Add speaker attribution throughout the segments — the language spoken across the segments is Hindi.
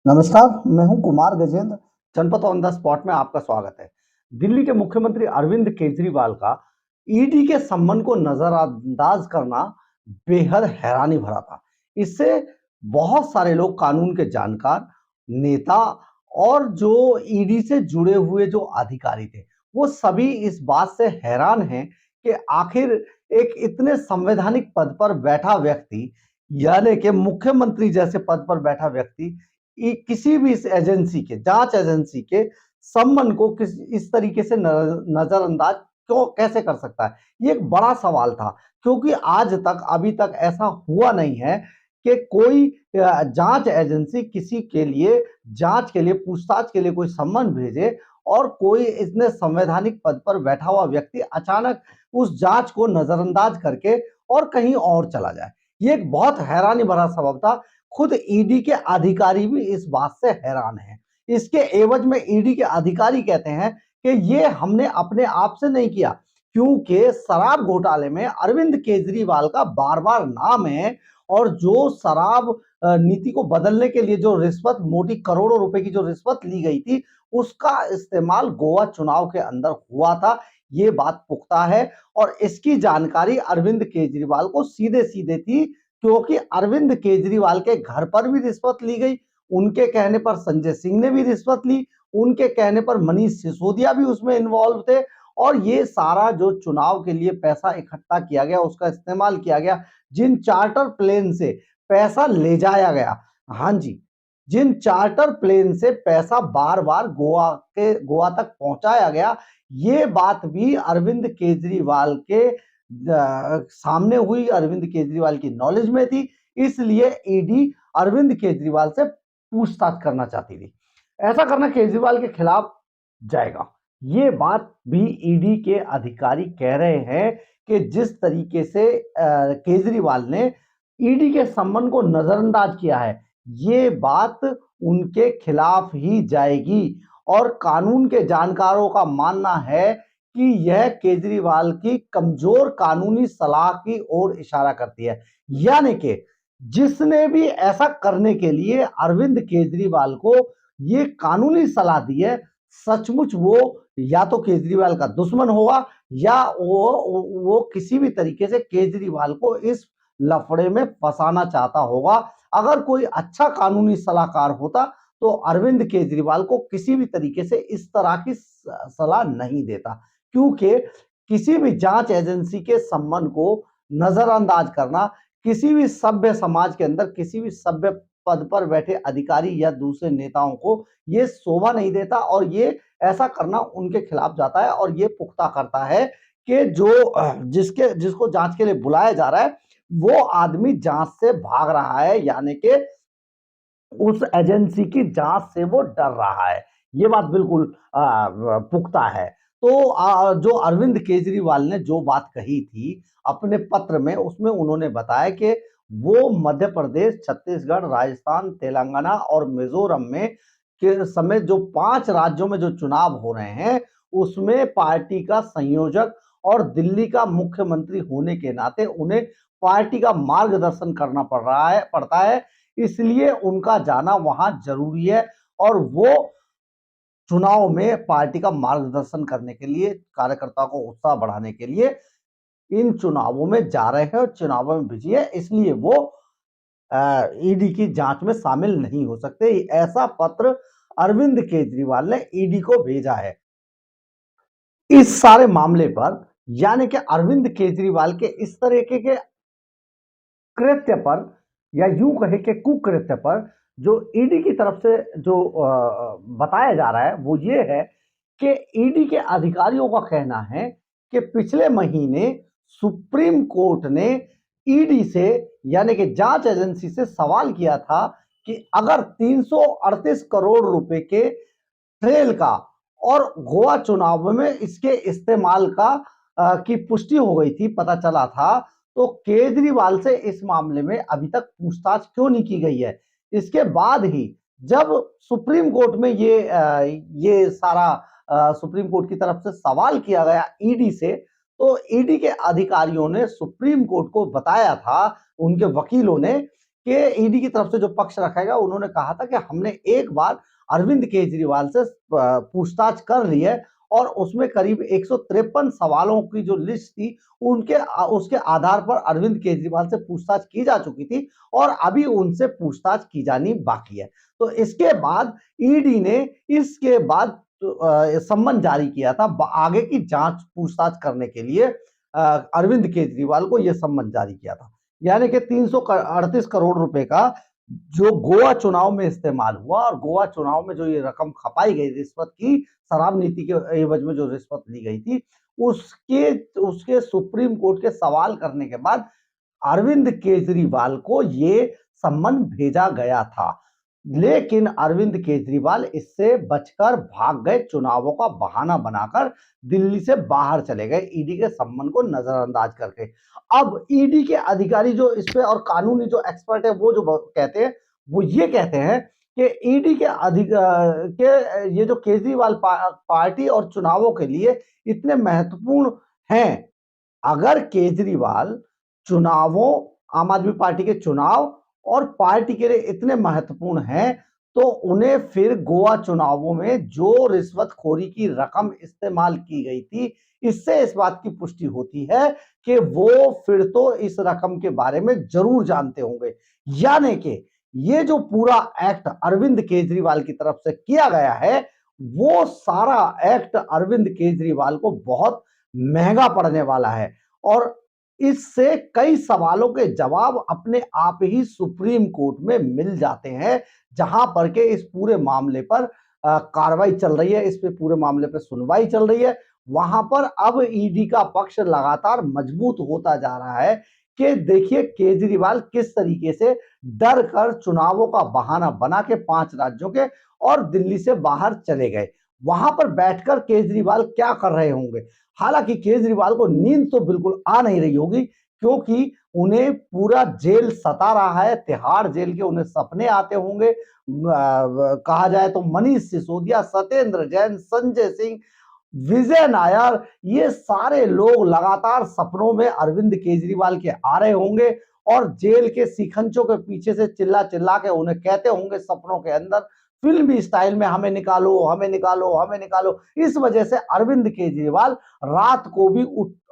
Speaker 1: नमस्कार, मैं हूं कुमार गजेंद्र। जनपद ऑन द स्पॉट में आपका स्वागत है। दिल्ली के मुख्यमंत्री अरविंद केजरीवाल का ईडी के सम्मन को नजरअंदाज करना बेहद हैरानी भरा था। इससे बहुत सारे लोग, कानून के जानकार, नेता और जो ईडी से जुड़े हुए जो अधिकारी थे, वो सभी इस बात से हैरान हैं कि आखिर एक इतने संवैधानिक पद पर बैठा व्यक्ति, यानी कि मुख्यमंत्री जैसे पद पर बैठा व्यक्ति, किसी भी इस एजेंसी के, जांच एजेंसी के सम्मन को किस इस तरीके से नजरअंदाज क्यों कैसे कर सकता है। ये एक बड़ा सवाल था, क्योंकि आज तक, अभी तक ऐसा हुआ नहीं है कि कोई जांच एजेंसी किसी के लिए, जांच के लिए, पूछताछ के लिए कोई सम्मन भेजे और कोई इतने संवैधानिक पद पर बैठा हुआ व्यक्ति अचानक उस जांच को नजरअंदाज करके और कहीं और चला जाए। ये एक बहुत हैरानी भरा सबब था। खुद ईडी के अधिकारी भी इस बात से हैरान हैं। इसके एवज में ईडी के अधिकारी कहते हैं कि ये हमने अपने आप से नहीं किया, क्योंकि शराब घोटाले में अरविंद केजरीवाल का बार-बार नाम है और जो शराब नीति को बदलने के लिए जो रिश्वत, मोटी करोड़ों रुपए की जो रिश्वत ली गई थी, उसका इस्तेमाल गोवा चुनाव के अंदर हुआ था। ये बात पुख्ता है और इसकी जानकारी अरविंद केजरीवाल को सीधे-सीधे थी, क्योंकि अरविंद केजरीवाल के घर पर भी रिश्वत ली गई। उनके कहने पर संजय सिंह ने भी रिश्वत ली, उनके कहने पर मनीष सिसोदिया भी उसमें इन्वॉल्व थे और ये सारा जो चुनाव के लिए पैसा इकट्ठा किया गया, उसका इस्तेमाल किया गया, जिन चार्टर प्लेन से पैसा ले जाया गया, हाँ जी, जिन चार्टर प्लेन से पैसा बार-बार गोवा तक पहुंचाया गया, ये बात भी अरविंद केजरीवाल के सामने हुई, अरविंद केजरीवाल की नॉलेज में थी, इसलिए ईडी अरविंद केजरीवाल से पूछताछ करना चाहती थी। ऐसा करना केजरीवाल के खिलाफ जाएगा। ये बात भी ईडी के अधिकारी कह रहे हैं कि जिस तरीके से केजरीवाल ने ईडी के सम्मन को नजरअंदाज किया है, ये बात उनके खिलाफ ही जाएगी और कानून के जानकारों का मानना है कि यह केजरीवाल की कमजोर कानूनी सलाह की ओर इशारा करती है। यानी कि जिसने भी ऐसा करने के लिए अरविंद केजरीवाल को ये कानूनी सलाह दी है, सचमुच वो या तो केजरीवाल का दुश्मन होगा या वो किसी भी तरीके से केजरीवाल को इस लफड़े में फंसाना चाहता होगा। अगर कोई अच्छा कानूनी सलाहकार होता तो अरविंद केजरीवाल को किसी भी तरीके से इस तरह की सलाह नहीं देता, क्योंकि किसी भी जांच एजेंसी के सम्मन को नजरअंदाज करना किसी भी सभ्य समाज के अंदर, किसी भी सभ्य पद पर बैठे अधिकारी या दूसरे नेताओं को ये शोभा नहीं देता और ये ऐसा करना उनके खिलाफ जाता है और ये पुख्ता करता है कि जो जिसको जांच के लिए बुलाया जा रहा है, वो आदमी जांच से भाग रहा है, यानी कि उस एजेंसी की जांच से वो डर रहा है। ये बात बिल्कुल पुख्ता है। तो जो अरविंद केजरीवाल ने जो बात कही थी अपने पत्र में, उसमें उन्होंने बताया कि वो मध्य प्रदेश, छत्तीसगढ़, राजस्थान, तेलंगाना और मिजोरम में के समेत जो 5 राज्यों में जो चुनाव हो रहे हैं, उसमें पार्टी का संयोजक और दिल्ली का मुख्यमंत्री होने के नाते उन्हें पार्टी का मार्गदर्शन करना पड़ता है, इसलिए उनका जाना वहां जरूरी है और वो चुनाव में पार्टी का मार्गदर्शन करने के लिए, कार्यकर्ताओं को उत्साह बढ़ाने के लिए इन चुनावों में जा रहे हैं और चुनावों में बिजी है, इसलिए वो ईडी की जांच में शामिल नहीं हो सकते। ऐसा पत्र अरविंद केजरीवाल ने ईडी को भेजा है। इस सारे मामले पर, यानी कि अरविंद केजरीवाल के इस तरीके के कृत्य पर, या यूं कहे कि कुकृत्य पर, जो ईडी की तरफ से जो बताया जा रहा है वो ये है कि ईडी के अधिकारियों का कहना है कि पिछले महीने सुप्रीम कोर्ट ने ईडी से, यानी कि जांच एजेंसी से सवाल किया था कि अगर 338 करोड़ रुपए के ट्रेल का और गोवा चुनाव में इसके इस्तेमाल का की पुष्टि हो गई थी, पता चला था, तो केजरीवाल से इस मामले में अभी तक पूछताछ क्यों नहीं की गई है। इसके बाद ही जब सुप्रीम कोर्ट में ये सारा सुप्रीम कोर्ट की तरफ से सवाल किया गया ईडी से, तो ईडी के अधिकारियों ने सुप्रीम कोर्ट को बताया था, उनके वकीलों ने, कि ईडी की तरफ से जो पक्ष रखा गया, उन्होंने कहा था कि हमने एक बार अरविंद केजरीवाल से पूछताछ कर ली है और उसमें करीब 153 सवालों की जो लिस्ट थी उसके आधार पर अरविंद केजरीवाल से पूछताछ की जा चुकी थी और अभी उनसे पूछताछ की जानी बाकी है। तो इसके बाद ईडी ने इसके बाद सम्मन जारी किया था आगे की जांच पूछताछ करने के लिए। अरविंद केजरीवाल को यह सम्मन जारी किया था, यानी कि 338 करोड़ रुपए का जो गोवा चुनाव में इस्तेमाल हुआ और गोवा चुनाव में जो ये रकम खपाई गई रिश्वत की, शराब नीति के एवज में जो रिश्वत ली गई थी, उसके उसके सुप्रीम कोर्ट के सवाल करने के बाद अरविंद केजरीवाल को ये सम्मन भेजा गया था। लेकिन अरविंद केजरीवाल इससे बचकर भाग गए, चुनावों का बहाना बनाकर दिल्ली से बाहर चले गए ईडी के सम्मन को नजरअंदाज करके। अब ईडी के अधिकारी जो इस पे और कानूनी जो एक्सपर्ट है वो जो कहते हैं, वो ये कहते हैं कि ईडी के ये जो केजरीवाल पार्टी और चुनावों के लिए इतने महत्वपूर्ण हैं। अगर केजरीवाल चुनावों, आम आदमी पार्टी के चुनाव और पार्टी के लिए इतने महत्वपूर्ण हैं, तो उन्हें फिर गोवा चुनावों में जो रिश्वतखोरी की रकम इस्तेमाल की गई थी, इससे इस बात की पुष्टि होती है कि वो फिर तो इस रकम के बारे में जरूर जानते होंगे। यानी कि ये जो पूरा एक्ट अरविंद केजरीवाल की तरफ से किया गया है, वो सारा एक्ट अरविंद केजरीवाल को बहुत महंगा पड़ने वाला है और इससे कई सवालों के जवाब अपने आप ही सुप्रीम कोर्ट में मिल जाते हैं, जहां पर के इस पूरे मामले पर कार्रवाई चल रही है, इस पे पूरे मामले पर सुनवाई चल रही है। वहां पर अब ईडी का पक्ष लगातार मजबूत होता जा रहा है कि देखिए केजरीवाल किस तरीके से डर कर चुनावों का बहाना बना के 5 राज्यों के और दिल्ली से बाहर चले गए। वहां पर बैठकर केजरीवाल क्या कर रहे होंगे। हालांकि केजरीवाल को नींद तो बिल्कुल आ नहीं रही होगी, क्योंकि उन्हें पूरा जेल सता रहा है, तिहाड़ जेल के उन्हें सपने आते होंगे। कहा जाए तो मनीष सिसोदिया, सत्येंद्र जैन, संजय सिंह, विजय नायर, ये सारे लोग लगातार सपनों में अरविंद केजरीवाल के आ रहे होंगे और जेल के शिकंजों के पीछे से चिल्ला चिल्ला के उन्हें कहते होंगे सपनों के अंदर, फिल्मी स्टाइल में, हमें निकालो, हमें निकालो, हमें निकालो। इस वजह से अरविंद केजरीवाल रात को भी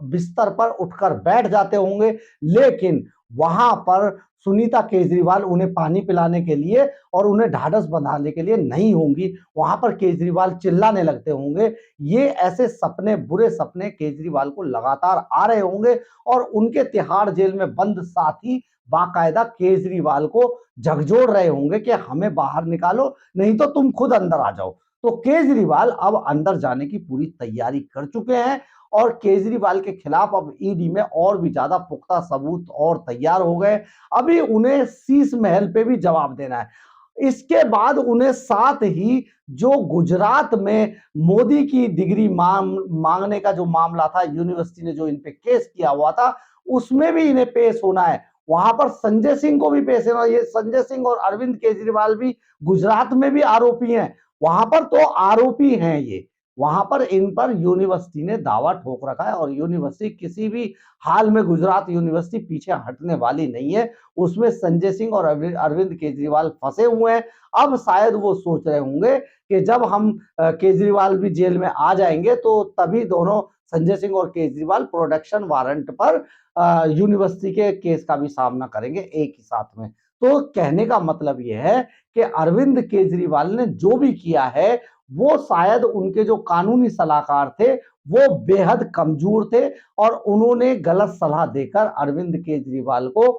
Speaker 1: बिस्तर पर उठकर बैठ जाते होंगे, लेकिन वहां पर सुनीता केजरीवाल उन्हें पानी पिलाने के लिए और उन्हें ढाढ़स बंधाने के लिए नहीं होंगी। वहां पर केजरीवाल चिल्लाने लगते होंगे। ये ऐसे सपने, बुरे सपने केजरीवाल को लगातार आ रहे होंगे और उनके तिहाड़ जेल में बंद साथी बाकायदा केजरीवाल को झकझोर रहे होंगे कि हमें बाहर निकालो, नहीं तो तुम खुद अंदर आ जाओ। तो केजरीवाल अब अंदर जाने की पूरी तैयारी कर चुके हैं और केजरीवाल के खिलाफ अब ईडी में और भी ज्यादा पुख्ता सबूत और तैयार हो गए। अभी उन्हें शीश महल पे भी जवाब देना है। इसके बाद उन्हें साथ ही जो गुजरात में मोदी की डिग्री मांगने का जो मामला था, यूनिवर्सिटी ने जो इन पे केस किया हुआ था, उसमें भी इन्हें पेश होना है। वहां पर संजय सिंह को भी पेश होना है। ये संजय सिंह और अरविंद केजरीवाल भी गुजरात में भी आरोपी हैं। वहां पर तो आरोपी हैं ये, वहां पर इन पर यूनिवर्सिटी ने दावा ठोक रखा है और यूनिवर्सिटी किसी भी हाल में, गुजरात यूनिवर्सिटी पीछे हटने वाली नहीं है। उसमें संजय सिंह और अरविंद केजरीवाल फंसे हुए हैं। अब शायद वो सोच रहे होंगे कि जब हम केजरीवाल भी जेल में आ जाएंगे तो तभी दोनों, संजय सिंह और केजरीवाल, प्रोडक्शन वारंट पर यूनिवर्सिटी के केस का भी सामना करेंगे एक ही साथ में। तो कहने का मतलब यह है कि अरविंद केजरीवाल ने जो भी किया है, वो शायद उनके जो कानूनी सलाहकार थे वो बेहद कमजोर थे और उन्होंने गलत सलाह देकर अरविंद केजरीवाल को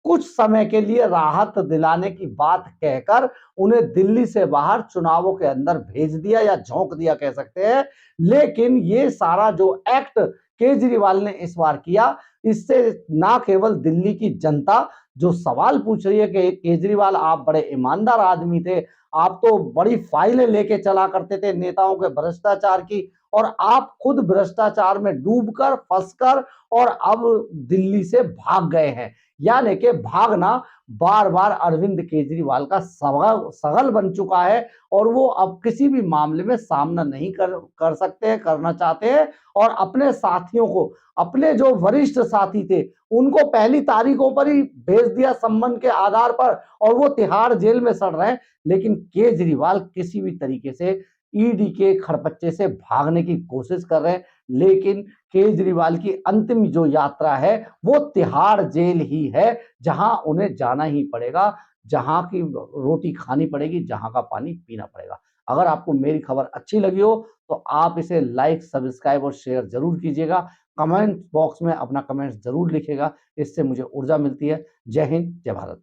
Speaker 1: कुछ समय के लिए राहत दिलाने की बात कहकर उन्हें दिल्ली से बाहर चुनावों के अंदर भेज दिया या झोंक दिया कह सकते हैं। लेकिन ये सारा जो एक्ट केजरीवाल ने इस बार किया, इससे ना केवल दिल्ली की जनता जो सवाल पूछ रही है कि केजरीवाल आप बड़े ईमानदार आदमी थे, आप तो बड़ी फाइलें लेके चला करते थे नेताओं के भ्रष्टाचार की, और आप खुद भ्रष्टाचार में डूबकर, फंसकर और अब दिल्ली से भाग गए हैं। यानी कि भागना बार बार अरविंद केजरीवाल का सगल बन चुका है और वो अब किसी भी मामले में सामना नहीं कर सकते हैं, करना चाहते हैं और अपने साथियों को, अपने जो वरिष्ठ साथी थे उनको पहली तारीखों पर ही भेज दिया संबंध के आधार पर और वो तिहाड़ जेल में सड़ रहे हैं। लेकिन केजरीवाल किसी भी तरीके से ईडी के खरपच्चे से भागने की कोशिश कर रहे हैं, लेकिन केजरीवाल की अंतिम जो यात्रा है वो तिहाड़ जेल ही है, जहां उन्हें जाना ही पड़ेगा, जहां की रोटी खानी पड़ेगी, जहां का पानी पीना पड़ेगा। अगर आपको मेरी खबर अच्छी लगी हो तो आप इसे लाइक, सब्सक्राइब और शेयर जरूर कीजिएगा। कमेंट बॉक्स में अपना कमेंट जरूर लिखेगा, इससे मुझे ऊर्जा मिलती है। जय हिंद, जय भारत।